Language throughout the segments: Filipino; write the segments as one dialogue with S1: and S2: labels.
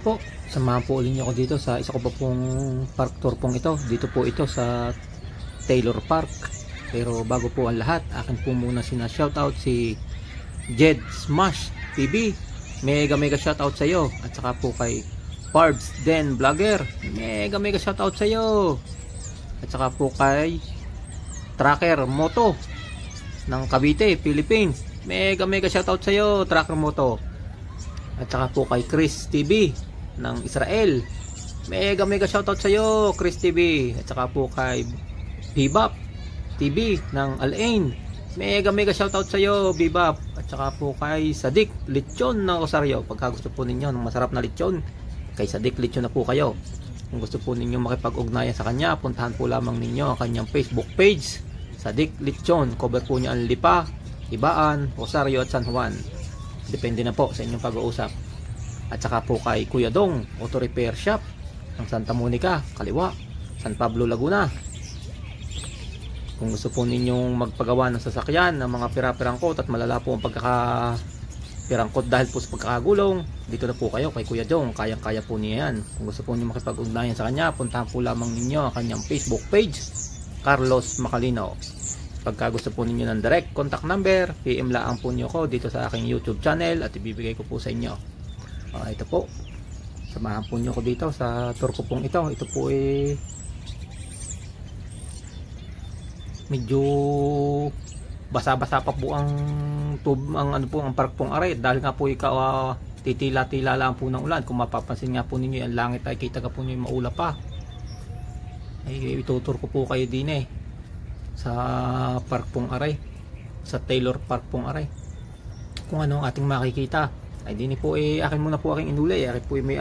S1: po, samahan po ulit niyo ako dito sa isa ko pa pong park tour pong ito. Dito po ito sa Taylor Park. Pero bago po ang lahat, akin po muna shoutout si Jed Smash TV. Mega shoutout sa iyo. At saka po kay Parbs Den Vlogger. Mega shoutout sa iyo. At saka po kay Tracker Moto ng Cavite, Philippines. Mega shoutout sa iyo, Tracker Moto. At saka po kay Chris TV ng Israel. Mega shoutout sa iyo, Chris TV. At saka po kay Bebop TV ng Al-Ain. Mega shoutout sa iyo, Bebop. At saka po kay Sadik Lechon ng Rosario. Pagka gusto po ninyo ng masarap na lechon, kay Sadik Lechon na po kayo. Kung gusto po ninyo makipag-ugnayan sa kanya, puntahan po lamang ninyo ang kanyang Facebook page, Sadik Lechon. Cover po niya ang Lipa, Ibaan, Rosario at San Juan. Depende na po sa inyong pag-uusap. At saka po kay Kuya Dong Auto Repair Shop ng Santa Monica, Kaliwa, San Pablo, Laguna. Kung gusto po ninyong magpagawa ng sasakyan ng mga pira-pirangkot at malala po ang pagkakapirangkot dahil po sa pagkakagulong, dito na po kayo kay Kuya Dong. Kayang-kaya po niya yan. Kung gusto po niyo makipag-ugnayan sa kanya, puntahan po lamang ninyo ang kanyang Facebook page, Carlos Macalino. Pagka gusto po ninyo ng direct contact number, PM lang po niyo ko dito sa aking YouTube channel at ibibigay ko po sa inyo. Ito po, samahan po niyo ko dito sa tour ko pong ito. Ito po medyo basa-basa pa po ang ang park pong aray dahil nga po titila-tila lang po ng ulan. Kung mapapansin nga po ninyo, ang langit ay kita ka po niyo maula pa. Ay itutur ko po kayo din sa park pong aray, sa Taylor Park pong aray, kung ano ang ating makikita. Ay dini po akin muna po aking inulay. Akin po may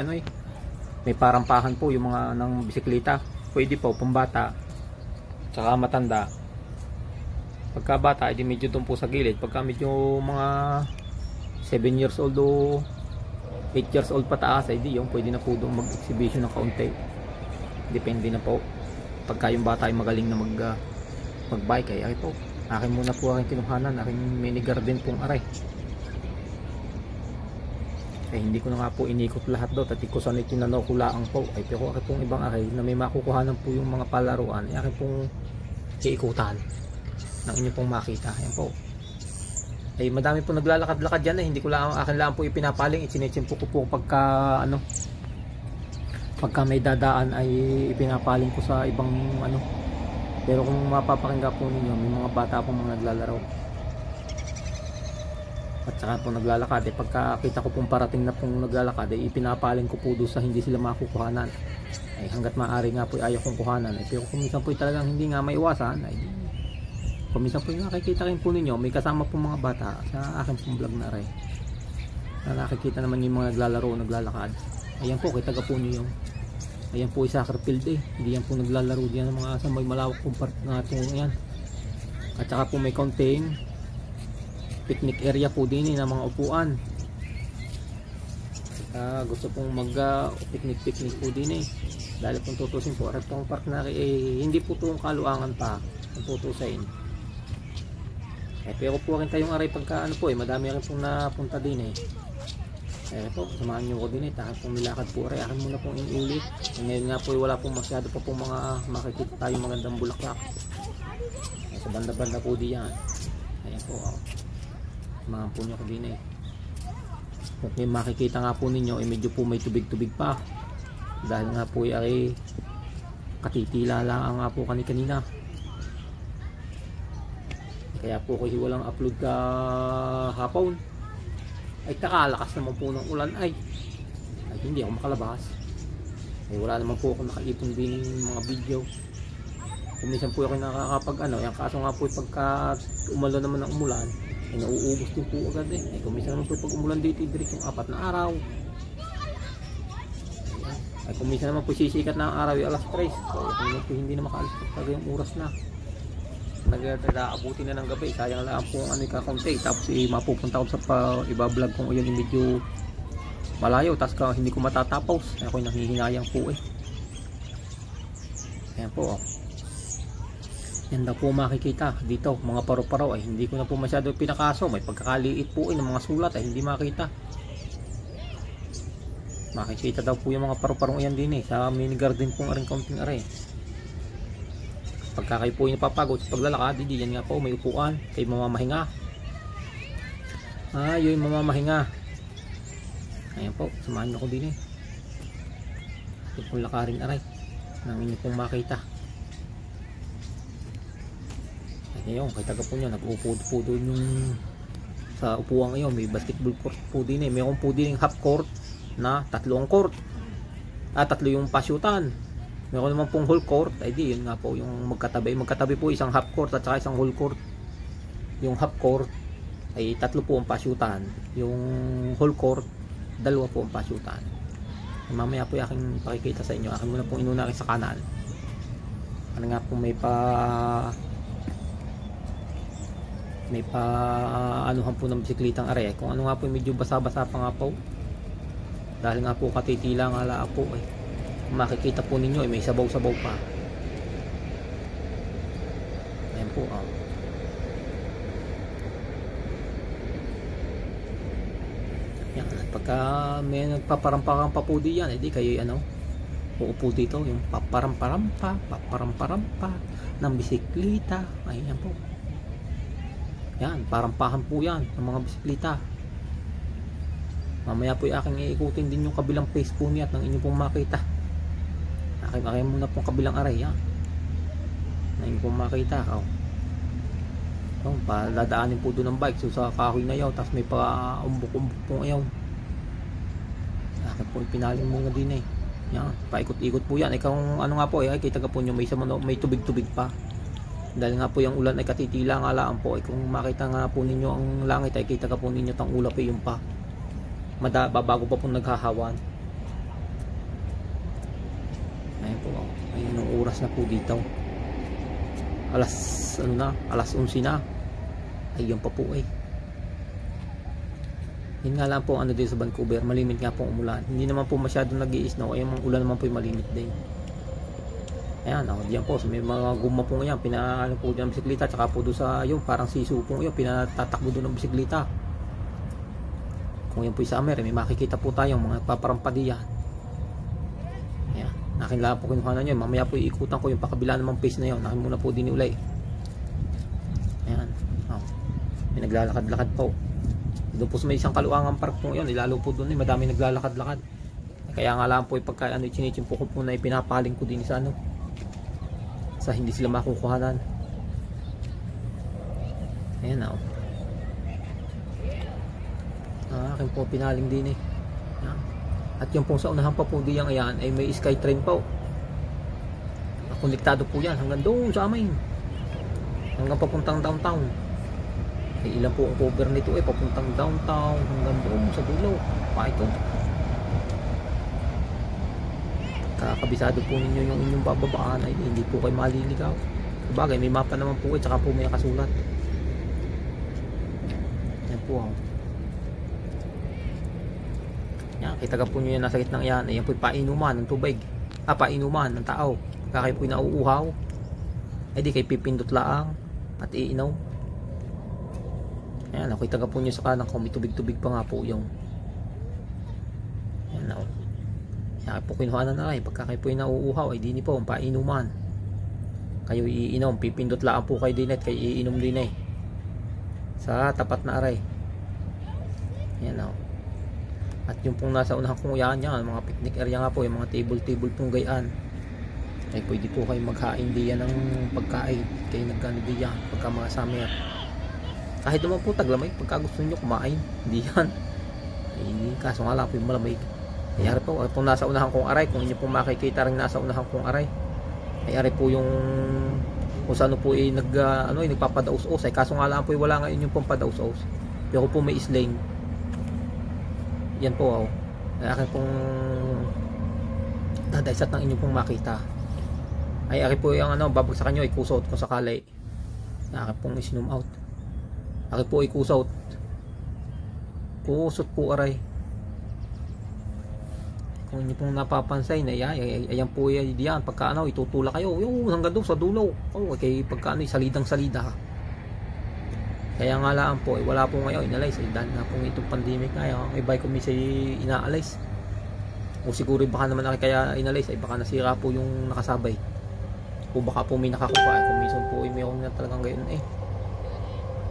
S1: may parampahan po yung mga ng bisikleta. Pwede po pambata tsaka matanda. Pagka bata ay medyo doon po sa gilid. Pagka medyo mga 7 years old o 8 years old pataas ay di yung pwede na po doon mag-exhibition ng kaunti. Depende na po. Pagka yung bata ay magaling na magbike ay po akin muna po aking kinuhanan, aking mini garden pong aray. Hindi ko na nga po inikot lahat doon at ko sanay tinanokulaang po. Pero akin pong ibang aray na may makukuhanan po yung mga palaruan ay akin pong iikutan ng inyo pong makita. Ayan po, ay madami po naglalakad-lakad dyan. Hindi ko lang, akin lang po ipinapaling, isinitsimpo ko po pagka may dadaan ay ipinapaling ko sa ibang Pero kung mapapakinggan po ninyo, may mga bata pong mga naglalaro at saka po naglalakad. Pagka kita ko pong parating na pong naglalakad ay ipinapaling ko po doon sa hindi sila makukuhanan. Ay hanggat maaari nga po ayaw kong kuhanan. Pero kung minsan po talagang hindi nga maiwasan, ay kung minsan po nakikita rin po ninyo, may kasama pong mga bata sa akin pong vlog na rin na nakikita naman yung mga naglalaro, naglalakad. Ayan po, kita ka po nyo yung ayan po yung soccer field. Hindi yan po naglalaro diyan ng mga asa. May malawak pong park na ito yan. At saka po may contain picnic area po din ng mga upuan. Gusto pong mag picnic po din dahil kung tutusin po at pong park na hindi po itong kaluangan pa kung tutusin. Pero po rin tayong aray pagka madami rin pong napunta din po, samahan nyo ko din tahan pong nilakad po aray. Akin muna pong inulit. Ngayon nga po wala pong masyado pa pong mga makikita tayong magandang bulaklak. Sa banda-banda po diyan. Ayan po, samahan po nyo ko din Kung may makikita nga po ninyo medyo po may tubig-tubig pa dahil nga po ay katitila lang nga po kanina. Kaya po kasi walang upload ka hapon. Ay takalakas naman po ng ulan ay hindi ako makalabas. Wala naman po ako nakaipon din mga video. Kung minsan po ako nakakapag yung kaso nga po pagka umulan naman ng umulan ay nauubos din po agad kung minsan naman po pag umulan dito direct yung 4 na araw. Ay kung minsan naman po sisikat na ang araw yung alas 3. So kung po hindi na makaalis pag yung oras na nagdaabuti na ng gabi, sayang lang po ang kakunti. Tapos mapupunta ko sa iba-vlog kung yun medyo malayo tapos hindi ko matatapos. Ako yung nanghihinayang po ayan po yan daw po makikita dito mga paro-paro ay hindi ko na po masyado pinakaso. May pagkakaliit po ng mga sulat ay hindi makita. Makikita daw po yung mga paru-parong yan din sa mini garden pong aring kaunting are. Pagka kayo po yung napapagod sa paglalakad, di yan nga po may upuan kayo mamamahinga. Yung mamamahinga. Ayan po, samahan nyo ko din ito pong lakarin aray nang inyo pong makita. At ngayon, kay taga po nyo nag-upo po doon yung sa upuan ngayon. May basketball court po din mayroon po din half court na 3 ang court, 3 yung pasyutan. Meron naman pong whole court, ay di yun nga po yung magkatabi po isang half court at saka isang whole court. Yung half court ay 3 po ang pasyutan, yung whole court 2 po ang pasyutan. Mamaya po yung aking pakikita sa inyo. Akin muna pong inunakin sa kanan. Ano nga po may anuhan po ng bisiklitang are. Kung ano nga po medyo basa-basa pa nga po, dahil nga po katitila nga la po makikita po ninyo may sabaw-sabaw pa. Ayan po yan. Pagka may nagpaparampakan pa po diyan, edi kayo uupo dito yung paparamparampa ng bisiklita. Ayan po yan, parampahan po yan ng mga bisiklita. Mamaya po aking iikutin din yung kabilang face po niya at nang inyo pong makita. Aking muna pong kabilang aray yan nang inyo pong makita. Dadaanin po doon ng bike so sa kahoy na yaw, tapos may pa-umbok-umbok pong ayaw. Akin po pinaling muna din yan, paikot-ikot po yan. Ikaw ano nga po ay kita ka po nyo may tubig-tubig pa. Dahil nga po yung ulan ay katitila nga laan po. Kung makita nga po ninyo ang langit ay kita ka po ninyo tang ulap yung pa. Bago pa po naghahawan. Ayun po ayun ang oras na po dito. Alas 11 na. Ayun pa po yun nga lang po dito sa Vancouver, malimit nga po umulan. Hindi naman po masyadong nag-i-snow. Ayun ang ulan naman po yung malimit din. Ayan, diyan po, so may mga guma po ngayon, pinaano po dyan ng bisikleta, tsaka po doon sa yung parang sisu po ngayon, pinatatakbo doon ng bisikleta. Kung yan po yung summer, may makikita po tayong mga paparampadiyan. Ayan, akin lang po kinuha na nyo, mamaya po iikutan ko yung pakabila namang face na yun, akin muna po din ulay. Ayan, may naglalakad-lakad po. Doon po sa may isang kaluangang park po yun, ilalo po doon, madami naglalakad-lakad. Kaya nga lang po, pagka chinichimpo ko po na ipinapaling ko din sa sa hindi sila makukuhanan. Ayan akin po pinaling din Ayan. At yung pong sa unahan pa po diyang ayan ay may skytrain po. Konektado po yan hanggang doon sa amin, hanggang papuntang downtown. Ay ilan po ang cover nito papuntang downtown hanggang doon sa dulo pa ito. Kakabisado po ninyo yung inyong bababaan ay hindi po kayo maliligaw. Sabagay may mapa naman po tsaka po may nakasulat. Yan po yan, kita ka po nyo yan nasa gitnang yan. Ayan po painuman ng tubig, painuman ng tao. Kaya po yung nauuhaw ay di kayo pipindot laang at iinaw. Ayan, kita ka po nyo sa kanan kung may tubig-tubig pa nga po yung yan kaya po kinuhanan na rin. Pagka kayo po yung nauuhaw ay dini po ang painuman. Kayo iinom, pipindot lang po kayo din at kayo iinom din sa tapat na aray. Yan at yung pong nasa unahan kong yan, mga picnic area nga po, yung mga table pong gayaan ay pwede po kayo maghain diyan ng pagkain. Kayo nagkano diyan pagka mga summer. Kahit naman po taglamay, pagka gusto nyo kumain diyan ay kaso nga lang po yung malamig. Ay ari po, itong nasa unahan kong aray, kung inyo pong makikita rin nasa unahan kong aray ay ari po yung kung saan po nagpapadaos-os ay kaso nga lang po wala ngayon yung pong padaos-os, pero po may isling yan po ay akin pong dadaysat ng inyo pong makita ay ari po yung babagsakan nyo ay kusot kung sakali. Akin pong isnum out, akin po ay kusot po aray. Kung hindi pong napapansin ayan po yan pagka itutula kayo yung hanggang doon sa dulo kay pagka salidang salida. Kaya nga lang po wala po ngayon inalis dahil nga po itong pandemic ngayon, may bike ko may inaalis O siguro baka naman kaya inalis ay baka nasira po yung nakasabay. O baka po may nakakuha. Kung minsan po ay mayroon na talagang gayon eh.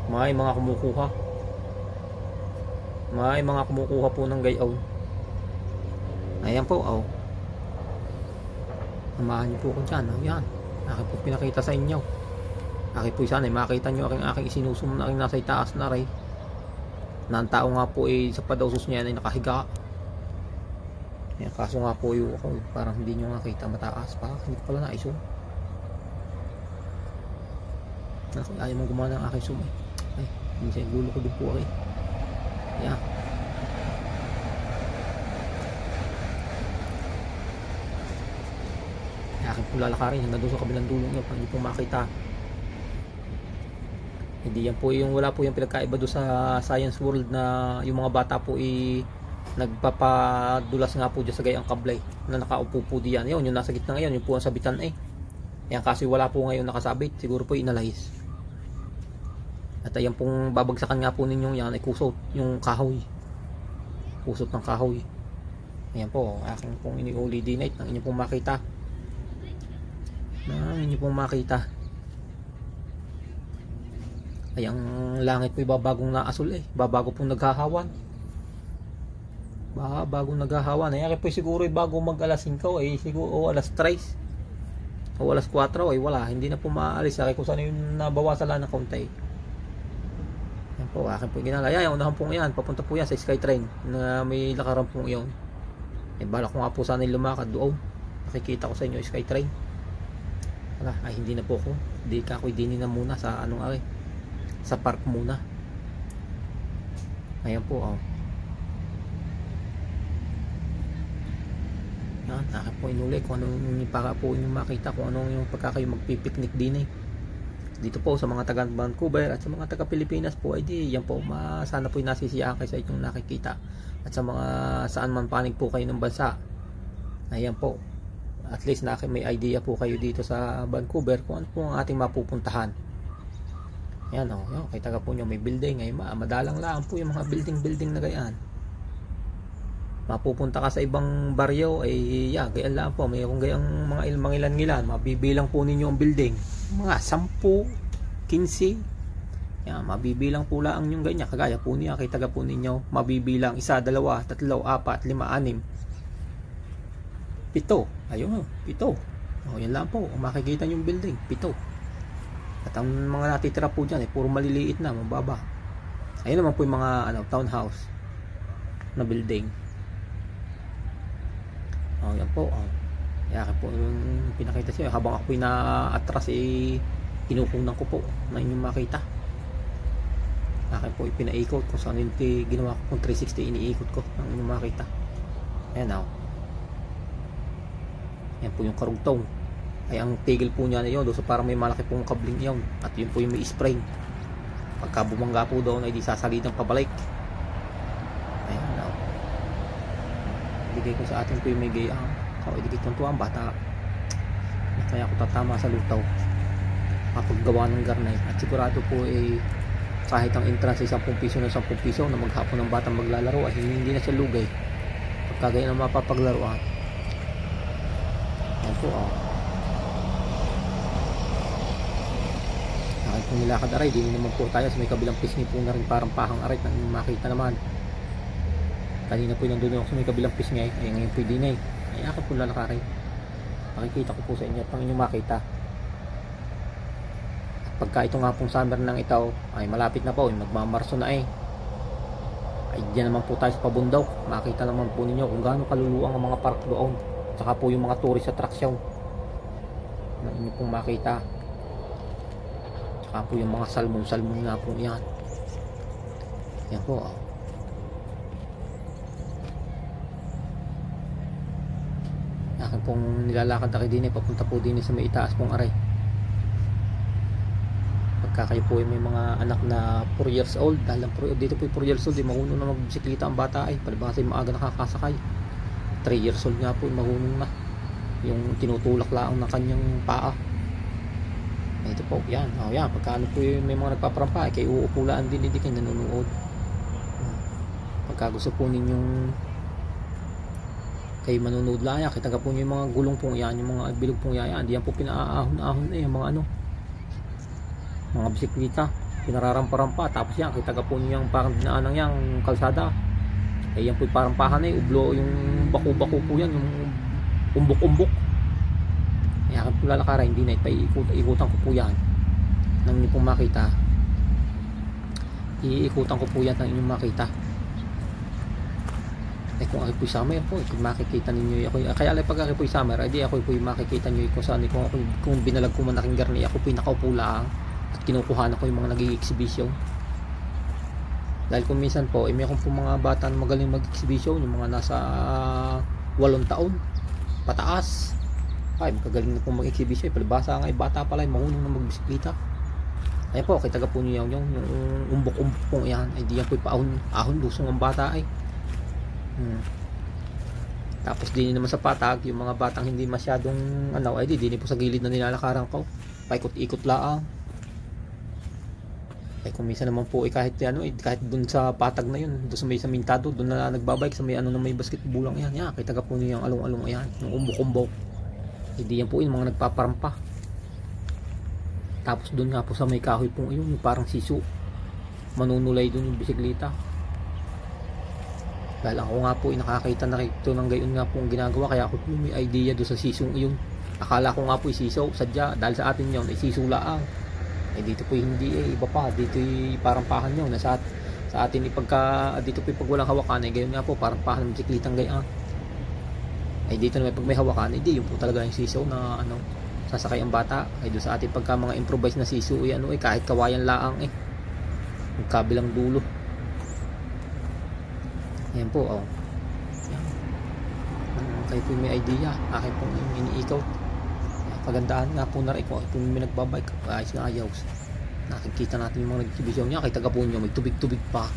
S1: May mga kumukuha. May mga kumukuha po ng gayon. Ayan po, oh. Samahan niyo po ko dyan, oh. Yan. Akin po pinakita sa inyo. Akin po sana, makita nyo aking isinusum na aking nasa itaas na rin. Na ang tao nga po ay sa padausos niya ay nakahiga. Yan, kaso nga po yung ako, parang hindi nyo nakita mataas pa. Hindi ko pala naisum. Ayaw mong gumana ang aking zoom eh. Ay, hindi siya gulo ko din po eh. Yan. Akin po lalakarin hanggang doon sa kabilang dulong nyo para hindi po makita. Hindi yan po yung wala po yung pinagkaiba doon sa Science World na yung mga bata po nagpapadulas nga po dyan sa gayang kablay na nakaupo po diyan. Yun, yung nasa gitna ngayon, yung po ang sabitan eh. Yan kasi wala po ngayon nakasabit. Siguro po inalahis. At ayan pong babagsakan nga po ninyong yan ay kusot. Yung kahoy. Kusot ng kahoy. Ayan po. Aking pong iniuli dinate. Ang inyo pong makita. Ang inyo pong makita. Ay ang langit po babagong naasul eh. Babago pong naghahawan. Bagong naghahawan. Ayan po siguro bago mag alas 5 ay siguro o alas 3 o alas 4 ay wala. Hindi na po maaalis. Kung saan yung nabawasan lang ng kaunti. Ayan po. Akin po ginala. Ayan. Unahan po yan. Papunta po yan sa Skytrain na may lakaran po yun. Eh balak ko nga po sana yung lumakad doon. Nakikita ko sa inyo Skytrain. Wala. Ay hindi na po ako. Hindi ka ako dinin na muna sa anong ari. Sa park muna. Ayan po oh. Yan, akin po inuli kung anong para po yung makita kung anong yung pagka kayo magpipiknik din eh. Dito po sa mga taga Vancouver at sa mga taga Pilipinas po ay di yan po sana po yung nasisiyahan kayo sa inyong nakikita. At sa mga saan man panig po kayo ng bansa. Ayan po. At least may idea po kayo dito sa Vancouver kung ano po ang ating mapupuntahan. Yan o, kita ka po nyo may building ay madalang lang po yung mga building na gayaan. Mapupunta ka sa ibang baryo ay gayaan lang po, mayroong gayang mga ilan mabibilang po ninyo ang building, mga 10, 15. Yan, mabibilang po lang yung ganyan, kagaya po niya, kita ka po ninyo mabibilang 1, 2, 3, 4, 5, 6, 7, ayun 7. Yan lang po, makikita nyo yung building 7. At ang mga natitira po dyan puro maliliit na, mababa. Ayun naman po yung mga townhouse na building. Yan po. Kaya po yung pinakita siya habang ako yung na-atras kinukunan ko po na inyong makita. Akin po ipinaikot kung saan yung ginawa ko kung 360 iniikot ko ang inyong makita. Ayan o. Yan po yung karugtong. Ay ang tigil po niya na yun, so parang may malaki pong kabling yun. At yun po yung may spring. Pagka bumangga po doon ay di sasalitan pabalik. Ayan na. Ibigay ko sa atin po yung may gayang. Ibigay ko ang bata. Kaya ako tatama sa lutaw. Kapaggawa ng garnay. At sigurado po kahit ang entrance ay 10 piso na 10 piso na maghapon ng batang maglalaro ay hindi na siya lugay. Pagka ganyan ang mapapaglaruan. Ayan po kung nilakad aray, di naman po tayo sa may kabilang pisngi po na rin parang pahang aray na makita naman. Kanina po nandun ako sa may kabilang pisngi ay ngayon po din ay ako po lalakarin. Makikita ko po sa inyo at pang inyong makita. At pagka ito nga pong summer ng itaw ay malapit na po, magmamarso na ay dyan naman po tayo sa pabundok. Makita naman po ninyo kung gaano kaluluang ang mga park doon, saka po yung mga tourist attraction na inyo pong makita. Saka po yung mga salmon nga po yan. Yan po akin pong nilalakad na kayo din papunta po din sa may itaas pong aray. Pagka kayo po may mga anak na 4 years old, dahil dito po 4 years old marunong na magbisikleta ang bata ay palibasa yung maaga nakakasakay. 3 years old nga po marunong na yung tinutulak lang ng kanyang paa. Ito po, yan. Pagka po yung may mga nagpaparampa, kayo uupulaan din, hindi kayo nanonood. Pagka gusto po ninyong Kayo manunood lang yan, kita po nyo yung mga gulong pong yan, yung mga bilog pong yan, di yan po pinaahon-ahon yung mga ano, mga bisikleta, pinararampa-rampa. Tapos yan, kita po nyo yung parang dinaanang yung kalsada, yan po parang pahan ublo, yung bako-bako po yan, yung umbok-umbok. Kaya po lalakaran, hindi na ikutan ko po yan nang inyo pong makita. Iikutan ko po yan nang inyong makita. Kung ako po'y summer po, kung makikita ninyo ako, kaya alay pag ako po'y summer, di ako po'y makikita nyo kung saan, kung binalag ko man aking garni, ako po'y nakaupo lang at kinukuha na ko yung mga nag-i-exhibition. Dahil kung minsan po, may akong po mga bata na magaling mag-exhibition, yung mga nasa 8 taon pataas, ay magagaling na po mag-exhibition. Palibasa nga, bata pala, mahunong na magbisikleta. Ayan po, kita po nyo yung umbok-umbok po yan, ay di yan po'y paahon lusong ang bata ay. Tapos din naman sa patag, yung mga batang hindi masyadong ay di po sa gilid na nilalakaran ko, paikot-ikot laang. Ay kung minsan naman po kahit kahit dun sa patag na yun, dun sa may samintado, dun na nagbabike sa may na may basketball lang yan, kita po niyo yung along-along ayan, yung umbok-umbok. Hindi yan po yung mga nagpaparampa. Tapos dun nga po sa may kahoy po yung parang siso, manunulay dun yung bisikleta. Dahil ako nga po nakakita na ito ng gayon nga po ang ginagawa, kaya ako po may idea doon sa sisong iyon. Akala ko nga po isiso, sadya dahil sa atin yun ay siso laang. Dito po hindi iba pa, dito parang pahan yun sa atin ipagka dito po pag walang hawakan ay gayon nga po parang pahan ng bisiklitang gayon. Ay dito naman pag may hawakan, hindi yun po talaga yung siso na sasakay ang bata. Ay doon sa atin pagka mga improvise na siso ay kahit kawayan laang yung kabilang dulo. Ayan po, Ayan. Kayo po may idea, akin pong iniikaw. Kagandaan nga po na rin ko, kung may nagbabike, ayos na ayaw. Nakikita natin yung mga nag-exhibition niya, kita po nyo, may tubig-tubig pa.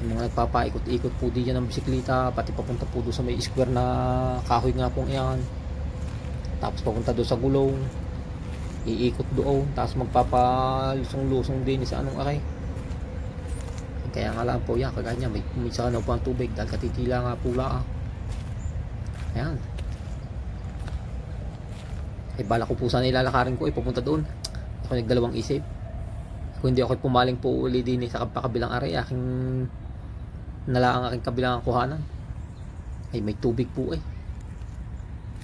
S1: Yung mga nagpapaikot-ikot po diyan ng bisikleta, pati papunta po doon sa may square na kahoy nga pong iyan. Tapos papunta doon sa gulong, iikot doon, tapos magpapalusong-lusong din sa aray. Kaya nga lang po yan, kaganya may sanaw po ang tubig dahil katitila nga po lang. Ayan. Bala ko po sana ilalakarin ko papunta doon. Ako nagdalawang isip. Kung hindi ako pumaling po uli din sa kabilang aray, aking nalaang aking kabilang kuhanan. Ay may tubig po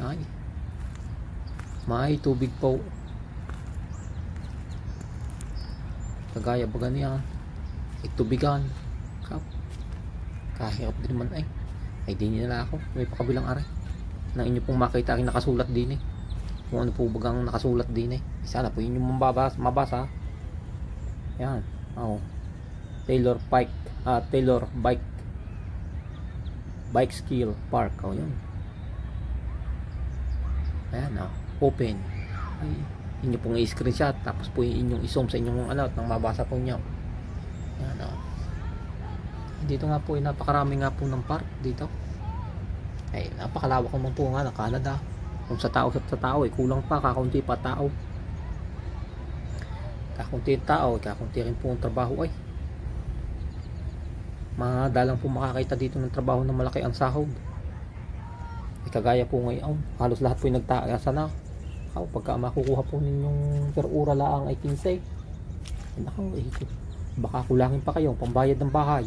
S1: Ay. May tubig po. Kagaya ba ganyan? Tubigan kahirap din naman ay di nila ako may pakabilang aray nang inyo pong makita aking nakasulat din kung ano po bagang nakasulat din sana po yun yung mabasa yan Taylor Bike Skill Park yun ayan open ay inyo pong i-screenshot tapos po inyong i-zoom sa inyong nang mabasa po nyo. Dito nga po napakarami nga po ng park dito. Ay napakalawak naman po nga ng Canada. Kung sa tao kulang pa, kakaunti pa tao. Kakaunti rin po ang trabaho Madalang po makakita dito ng trabaho na malaki ang sahod. Kagaya po ngayon, halos lahat po yung nagtaasa na. Pagka makukuha po ninyong per ura lang ay 15. Baka kulangin pa kayo pambayad ng bahay.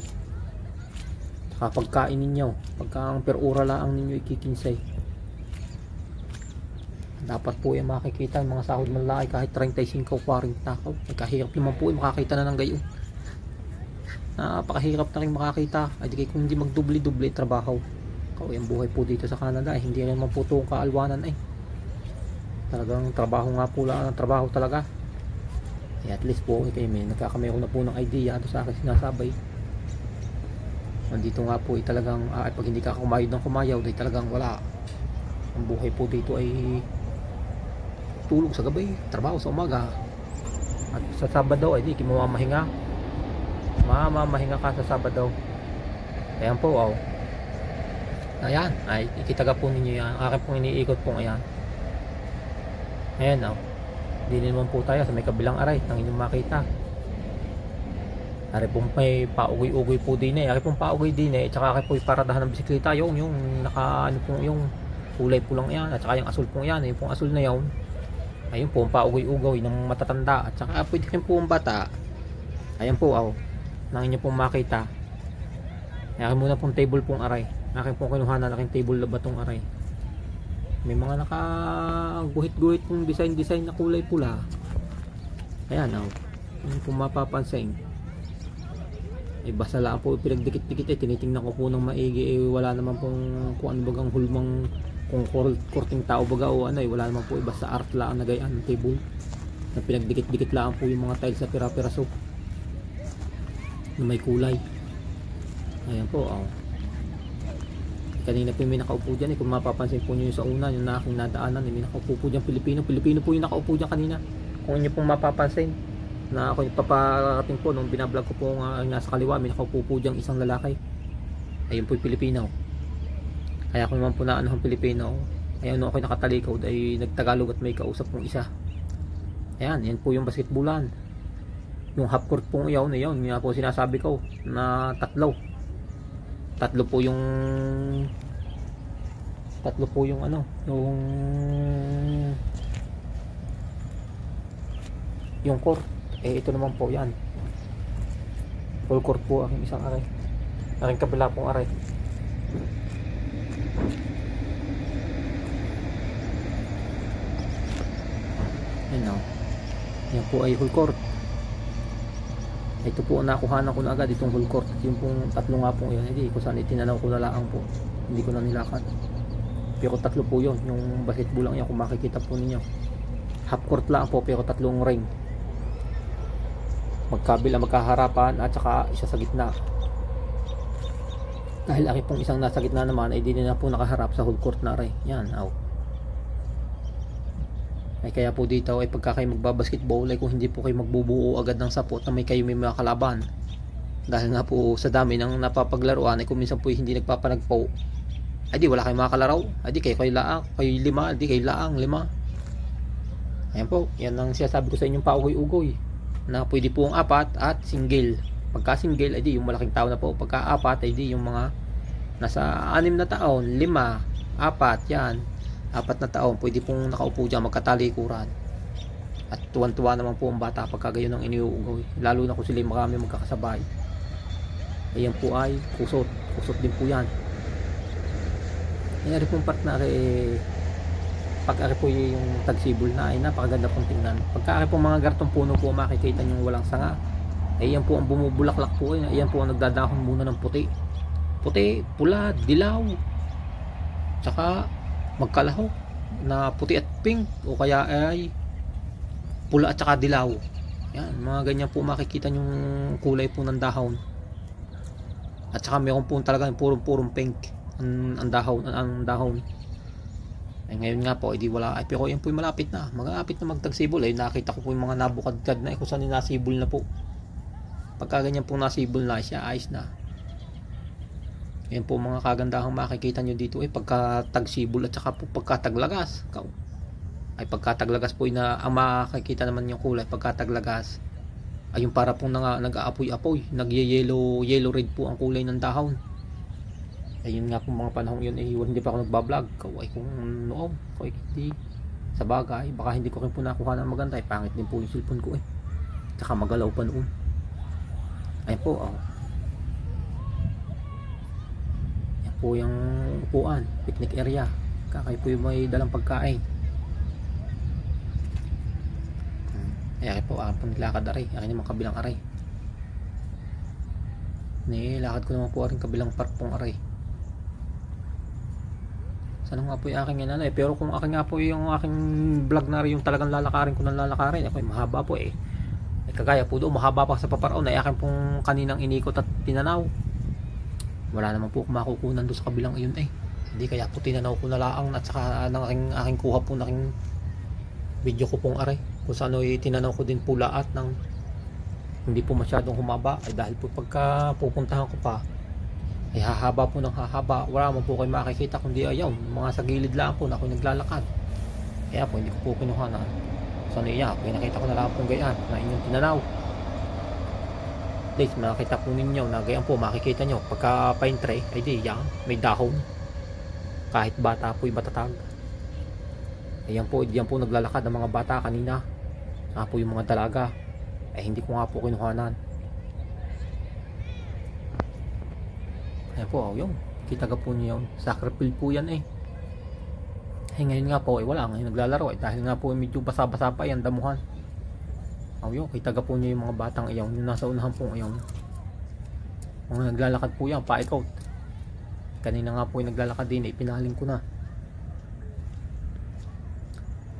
S1: Pagkain ninyo, pagka ang per ura lang ninyo ikikinsay, dapat po makikita ang mga sahod malaki kahit 35-40 kahirap naman po makakita na ng gayon. Napakahirap na rin makakita ay di kung hindi magdubli-dubli trabaho. Yung buhay po dito sa Canada hindi rin naman po itong kaalwanan talagang trabaho nga po lang ang trabaho talaga. At least po may nagkakameron na po ng idea doon sa akin sinasabay. Nandito nga po talagang pag hindi ka kumayod ng kumayaw ay talagang wala. Ang buhay po dito ay tulog sa gabi, trabaho sa umaga, at sa Sabado ay di mamahinga ka sa Sabado. Ayan po ayan ay ikitaga po ninyo yan, akin pong iniikot po ayan hindi naman po tayo sa may kabilang aray nang inyong makita. Ari pong may paugoy-ugoy po din eh. Ari pong paugoy din eh. Tsaka ari po yung paradahan ng bisikleta. Yung naka ano pong yung kulay pulang yan. At saka yung asul pong yan. Yung pong asul na yun. Ayun po ang paugoy-ugoy ng matatanda. At saka pwede rin po ang bata. Ayan po nang inyo pong makita. Akin muna pong table pong aray. Akin pong kinuhanan. Aking table na batong aray. May mga nakaguhit-guhit pong design na kulay pula. Ayan Yung pong mapapansin. Basta lang po pinagdikit-dikit tinitingnan ko po ng maigi wala naman pong kung ano bagang hulmang kung korting tao baga o ano wala naman po basta art lang nagayaan ng table na pinagdikit-dikit lang po yung mga tiles sa pira-piraso na may kulay. Ayan po kanina po may nakaupo dyan kung mapapansin po nyo yung sa una yung na aking nadaanan may nakaupo po dyan Pilipino po yung nakaupo dyan kanina kung inyo pong mapapansin na ako paparating po nung binablog ko po nasa kaliwa may nakaupo po diyang isang lalaki. Ayun po yung Pilipino. Kaya kung naman po na ang Pilipino ayun nung ako nakatalikaw ay nagtagalog at may kausap pong isa. Yan po yung basketballan. Yung half court pong yun nga po sinasabi ko na tatlo po yung yung court. Ito naman po yan full court po aking isang aray aking kabila pong aray. Yan po ay full court. Ito po nakuhanan ko na agad itong full court. Yung pong tatlo nga po yun hindi ko saan itinanaw ko na lang po hindi ko na nilakad pero tatlo po yun yung basketball lang yan kung makikita po ninyo half court lang po pero tatlong ring magkabila magkaharapan at saka isa sa gitna dahil aking pong isang nasa gitna naman ay di na po nakaharap sa whole court na rin yan ay kaya po dito ay pagka kayo magbabasketball ay kung hindi po kayo magbubuo agad ng sapot na may kayo may mga kalaban dahil nga po sa dami ng napapaglaruan ay kung minsan po hindi nagpapanagpo ay di wala kayong makakalaro ay di kayo laang kayo lima ay di kayo laang lima. Ayan po yan ang sinasabi ko sa inyong paugoy-ugoy na pwede po ang apat at single. Pagka single ay di yung malaking tao na po. Pagka apat ay di yung mga nasa 6 na taon, 5, 4 yan. 4 na taon pwede pong nakaupo dyan magkatalikuran. At tuwan-tuwa naman po ang bata pagka gayon ang iniuugoy. Lalo na kung sila marami magkakasabay. Ayan po ay kusot din po yan. Ayan pong part na pag-ari po yung tagsibol na ay napakaganda pong tingnan. Pagka-ari po mga gartong puno po makikita nyo walang sanga. Ayan po ang bumubulaklak po. Ayan po ang nagdadahon muna ng puti, pula, dilaw, tsaka magkalahok na puti at pink o kaya ay pula at tsaka dilaw. Yan, mga ganyan po makikita yung kulay po ng dahon. At saka meron po talagang purong pink ang dahon. Ay ngayon nga po hindi wala ay pero yan po yung malapit na magtagsibol ay nakita ko po yung mga nabukadkad na kung saan nasibol na po pagka ganyan po nasibol na siya ayos na. Yan po mga kagandahang makikita nyo dito ay pagka tagsibol at saka po pagka taglagas ay pagka taglagas po na ang makikita naman yung kulay pagka taglagas ay yung para pong nag-aapoy-apoy yellow red po ang kulay ng dahon. Ayun nga po mga panahon yun hindi pa ako nagbablog ay kung noon hindi sa bagay baka hindi ko rin po nakuha ng maganda pangit din po yung cellphone ko tsaka magalaw pa noon. Ayun po yan po yung upuan picnic area kakay po yung may dalang pagkain. Ayan po pang lakad aray akin naman kabilang aray nilakad ko naman po rin kabilang park pong aray. Sana nga po yung aking pero kung aking nga po yung aking vlog na rin yung talagang lalakarin ko ng lalakarin ako mahaba po kagaya po doon mahaba pa sa paparaon ay akin pong kaninang inikot at tinanaw wala naman po makukunan doon sa kabilang iyon hindi kaya po tinanaw ko na laang at saka ng aking kuha po ng aking video ko pong aray kung saan tinanaw ko din po lahat ng hindi po masyadong humaba ay dahil po pagka pupuntahan ko pa ay hahaba po ng hahaba wala mo po kayo makikita kundi ayaw mga sa gilid lang po na ako naglalakad kaya po hindi ko po kinuha na so nakita ko na lang pong gayaan na inyong tinanaw. days makita po ninyo na gayan po makikita nyo pagka pine tree ay di yan may dahon kahit bata po'y matatag. Ayan po, diyan po naglalakad ang mga bata kanina po yung mga dalaga ay hindi ko nga po kinuhanan. Ayan po, yun kita ka po niyo yun, sacrifice po yan ngayon nga po ay wala ngayon naglalaro dahil nga po medyo basa-basa pa yan damuhan. Yun, kita ka po niyo yung mga batang iyon yung nasa unahan po iyon mga naglalakad po yan paikot. Kanina nga po yung naglalakad din pinaling ko na.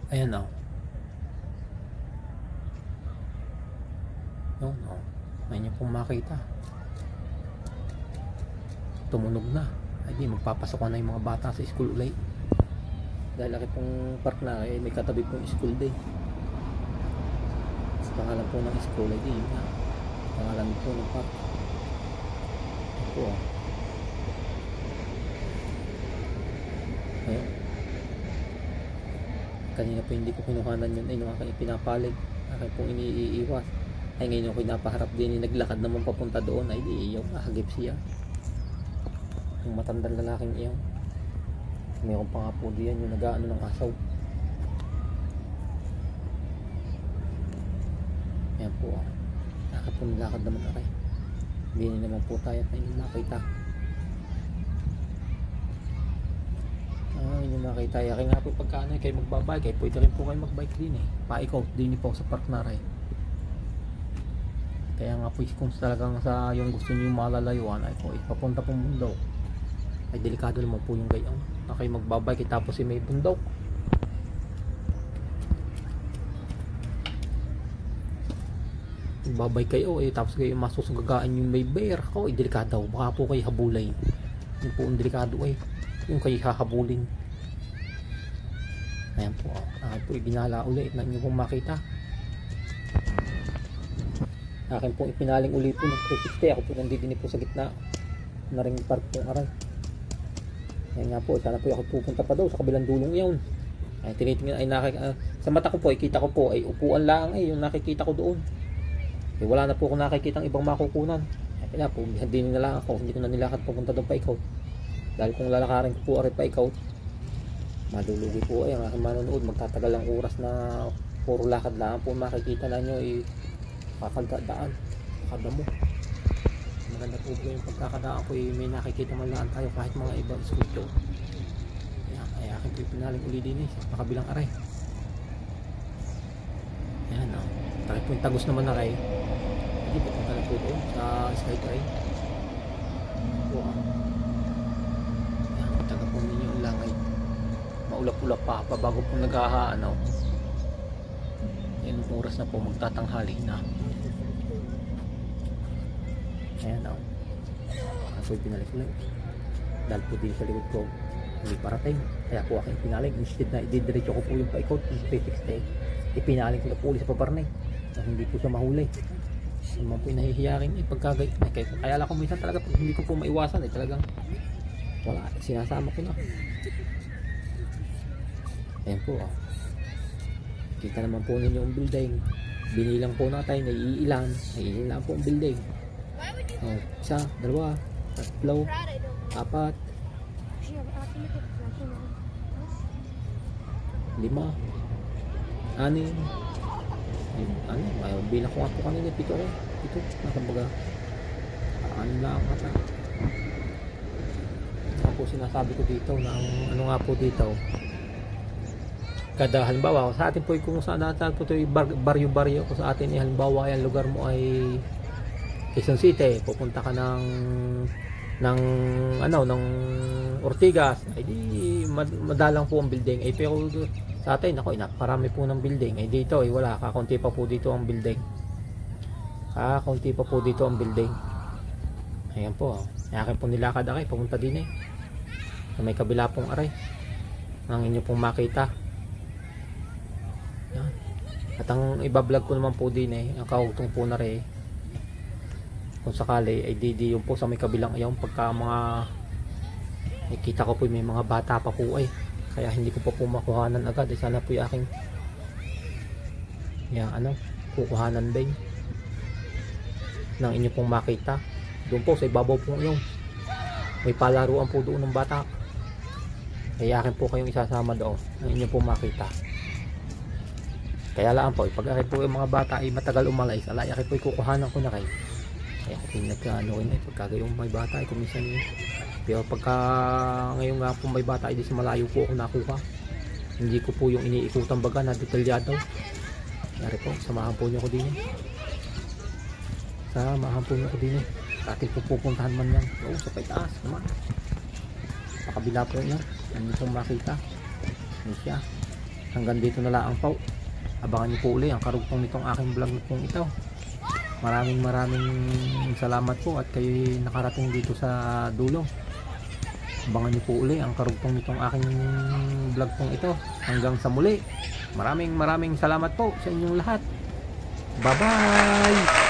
S1: Ayan yun may niyo pong makita tumunog na ay di magpapasok na yung mga bata sa school ulit dahil laki pong park na may katabi pong school day. Pangalan po ng school ay di pangalan po ng park ito ayun. Kanina po hindi ko kinuhanan yun nung aking pinapalig aking pong iniiwas ay ngayon ako napaharap din naglakad naman papunta doon ay di yung ahagip siya yung matandang lalaking iyon. Mayroon pa nga po diyan yung nag-aano ng asaw. Ayan po nakapun-lakad naman aray hindi naman po tayo at hindi nakita hindi nakita yakin nga po pagka kayo magbabike ay pwede rin po kayo magbike din paikot din po sa park na aray. Kaya nga po kung talagang sa yung gusto niyo malalayuan ay po papunta pong bundok ay delikado naman po yung gayong na kayo magbabike tapos may bundok. Magbabike kayo tapos kayo masusugagaan yung may bear ako delikado baka po kayo habulay yun po ang delikado yung kayo hahabulin. Ayan po po ginala ulit na inyo pong makita akin pong ipinaling uli po ng 360 ako po nandidini po sa gitna na ring park pong aray. Ayan nga po sana po ako pupunta pa daw sa kabilang dulong yun ay tinitingnan ay sa mata ko po kita ko po ay upuan lang yung nakikita ko doon wala na po ako nakikita ang ibang makukunan ay kaya po hindi na lang ako hindi ko na nilakad pupunta doon pa ikaw dahil kung lalakarin ko po aray pa ikaw malulugi po ang aking manonood magtatagal ang oras na puro lakad lang po makikita na nyo kakagdaan kakadamo maganda po yung pagkakadaan ko may nakikita man lang tayo kahit mga ibang skulpto ay akin po pinaling uli din sa kabilang aray. Ayan takip po yung tagos naman aray hindi po punta na po doon sa skytrain po ayan taga po ninyo ang langay maulap-ulap pa bago po naghahaan yan oras na po magtatanghali na. Ayan ako yung pinalik ulit dahil po din sa likod ko hindi parating kaya po aking pinaling instead na ididiretso ko po yung paikot yung 360 ipinaling ko na po ulit sa pabarnay na hindi po siya mahuli naman po yung nahihiyakin pagkagay kaya lang ko minsan talaga pag hindi ko po maiwasan talagang wala sinasama ko na. Ayan po kita naman po ninyo ang building binilang po natin naiilan po ang building isa, dalawa, tatlo, apat, lima, anim bilang ko nga po kanina pito nakabaga anim lang ata po sinasabi ko dito na ano nga po dito kada halimbawa sa atin po kung saan natin po ito baryo-baryo kung sa atin halimbawa yung lugar mo ay Quezon City pupunta ka ng Ortigas ay di madalang po ang building pero sa atin ako napakarami po ng building dito wala kakaunti pa po dito ang building ayan po akin po nilakad pupunta din na may kabila pong aray ang inyo pong makita at ang ibablog ko naman po din ang kahugtong po na rin kung sakali ay di yung po sa may kabilang ayaw pagka mga nakita ko po may mga bata pa po kaya hindi ko pa po makuhanan agad sana po yung aking kukuhanan din ng inyo pong makita. Doon po sa ibabaw po yung may palaruan po doon ng bata. Kaya akin po kayong isasama doon ng inyo pong makita. Kaya lang po, pag akin po yung mga bata ay matagal umalay, alay akin po kukuhanan ko na kayo. Kaya ako po nagkaano rin pagka yung may bata ay kuminsan yun. Pero pagka ngayon nga po may bata ay di sa malayo po ako nakuha. Hindi ko po yung iniikutan baga na detalyado. Kaya po, samahan po nyo ko din. Samahan po nyo ko din. Atin po pupuntahan man yan. Oo, sa paitaas naman. Sa kabila po yan. Ano pong makita. Ano siya. Hanggang dito na lang po. Abangan nyo po uli ang karugtong nitong aking vlog pong ito. Maraming salamat po at kayo nakarating dito sa dulo. Abangan nyo po uli ang karugtong nitong aking vlog pong ito. Hanggang sa muli. Maraming salamat po sa inyong lahat. Bye bye!